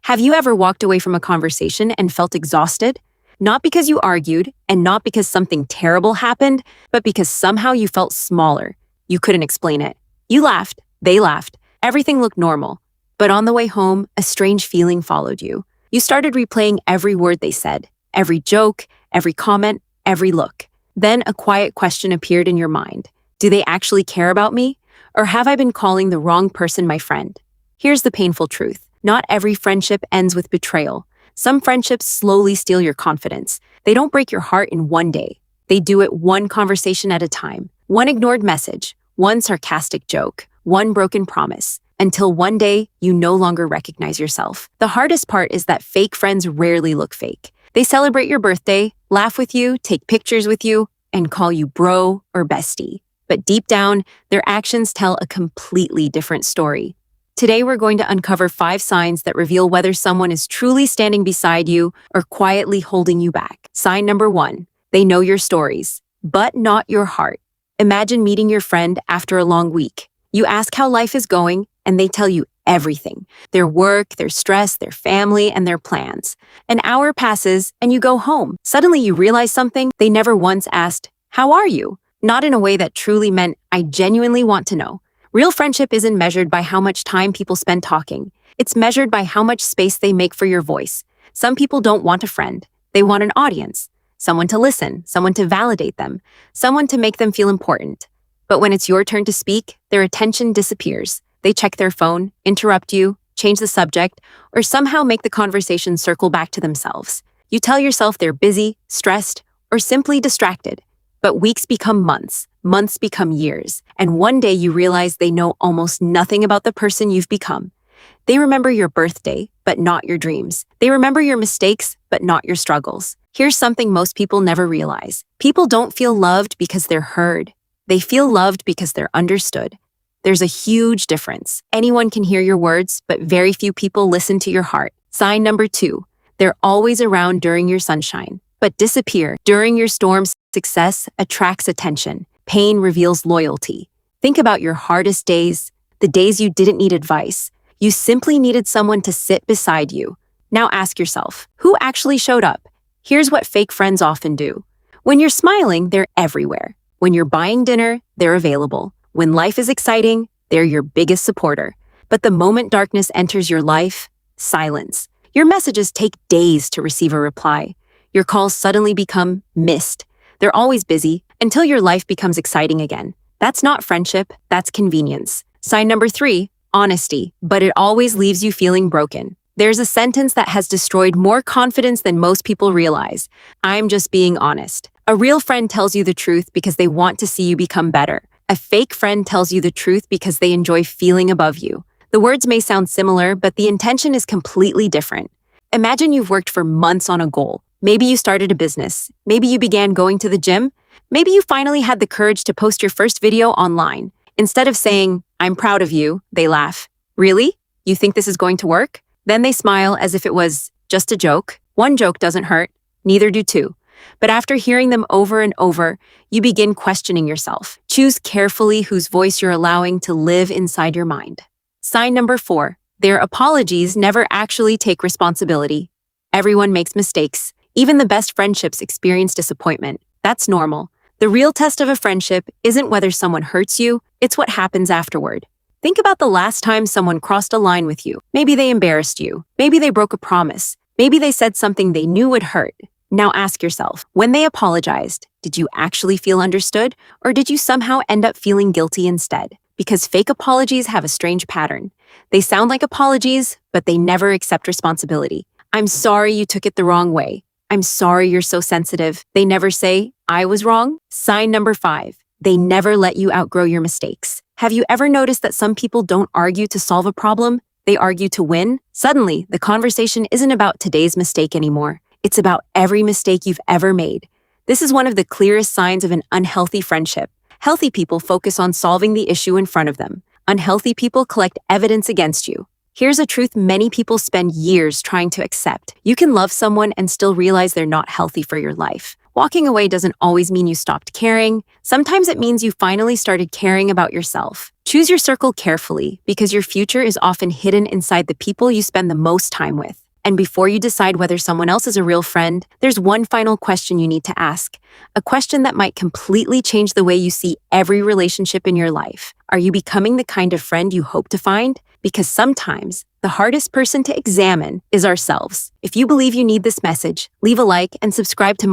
Have you ever walked away from a conversation and felt exhausted? Not because you argued, and not because something terrible happened, but because somehow you felt smaller. You couldn't explain it. You laughed, they laughed, everything looked normal. But on the way home, a strange feeling followed you. You started replaying every word they said, every joke, every comment, every look. Then a quiet question appeared in your mind. Do they actually care about me? Or have I been calling the wrong person my friend? Here's the painful truth. Not every friendship ends with betrayal. Some friendships slowly steal your confidence. They don't break your heart in one day. They do it one conversation at a time. One ignored message, one sarcastic joke, one broken promise, until one day you no longer recognize yourself. The hardest part is that fake friends rarely look fake. They celebrate your birthday, laugh with you, take pictures with you, and call you bro or bestie. But deep down, their actions tell a completely different story. Today, we're going to uncover 5 signs that reveal whether someone is truly standing beside you or quietly holding you back. Sign number 1, they know your stories, but not your heart. Imagine meeting your friend after a long week. You ask how life is going, and they tell you everything. Their work, their stress, their family, and their plans. An hour passes, and you go home. Suddenly, you realize something they never once asked, "How are you?" Not in a way that truly meant, "I genuinely want to know." Real friendship isn't measured by how much time people spend talking. It's measured by how much space they make for your voice. Some people don't want a friend. They want an audience. Someone to listen, someone to validate them, someone to make them feel important. But when it's your turn to speak, their attention disappears. They check their phone, interrupt you, change the subject, or somehow make the conversation circle back to themselves. You tell yourself they're busy, stressed, or simply distracted. But weeks become months, months become years, and one day you realize they know almost nothing about the person you've become. They remember your birthday, but not your dreams. They remember your mistakes, but not your struggles. Here's something most people never realize. People don't feel loved because they're heard. They feel loved because they're understood. There's a huge difference. Anyone can hear your words, but very few people listen to your heart. Sign number 2, they're always around during your sunshine, but disappear during your storms. Success attracts attention. Pain reveals loyalty. Think about your hardest days, the days you didn't need advice. You simply needed someone to sit beside you. Now ask yourself, who actually showed up? Here's what fake friends often do. When you're smiling, they're everywhere. When you're buying dinner, they're available. When life is exciting, they're your biggest supporter. But the moment darkness enters your life, silence. Your messages take days to receive a reply. Your calls suddenly become missed. They're always busy until your life becomes exciting again. That's not friendship, that's convenience. Sign number 3, honesty, but it always leaves you feeling broken. There's a sentence that has destroyed more confidence than most people realize. I'm just being honest. A real friend tells you the truth because they want to see you become better. A fake friend tells you the truth because they enjoy feeling above you. The words may sound similar, but the intention is completely different. Imagine you've worked for months on a goal. Maybe you started a business. Maybe you began going to the gym. Maybe you finally had the courage to post your first video online. Instead of saying, "I'm proud of you," they laugh. "Really? You think this is going to work?" Then they smile as if it was just a joke. One joke doesn't hurt, neither do 2. But after hearing them over and over, you begin questioning yourself. Choose carefully whose voice you're allowing to live inside your mind. Sign number 4, their apologies never actually take responsibility. Everyone makes mistakes. Even the best friendships experience disappointment. That's normal. The real test of a friendship isn't whether someone hurts you, it's what happens afterward. Think about the last time someone crossed a line with you. Maybe they embarrassed you. Maybe they broke a promise. Maybe they said something they knew would hurt. Now ask yourself, when they apologized, did you actually feel understood, or did you somehow end up feeling guilty instead? Because fake apologies have a strange pattern. They sound like apologies, but they never accept responsibility. "I'm sorry you took it the wrong way. I'm sorry you're so sensitive." They never say, "I was wrong." Sign number 5, they never let you outgrow your mistakes. Have you ever noticed that some people don't argue to solve a problem? They argue to win? Suddenly, the conversation isn't about today's mistake anymore. It's about every mistake you've ever made. This is one of the clearest signs of an unhealthy friendship. Healthy people focus on solving the issue in front of them. Unhealthy people collect evidence against you. Here's a truth many people spend years trying to accept. You can love someone and still realize they're not healthy for your life. Walking away doesn't always mean you stopped caring. Sometimes it means you finally started caring about yourself. Choose your circle carefully because your future is often hidden inside the people you spend the most time with. And before you decide whether someone else is a real friend, there's one final question you need to ask. A question that might completely change the way you see every relationship in your life. Are you becoming the kind of friend you hope to find? Because sometimes the hardest person to examine is ourselves. If you believe you need this message, leave a like and subscribe to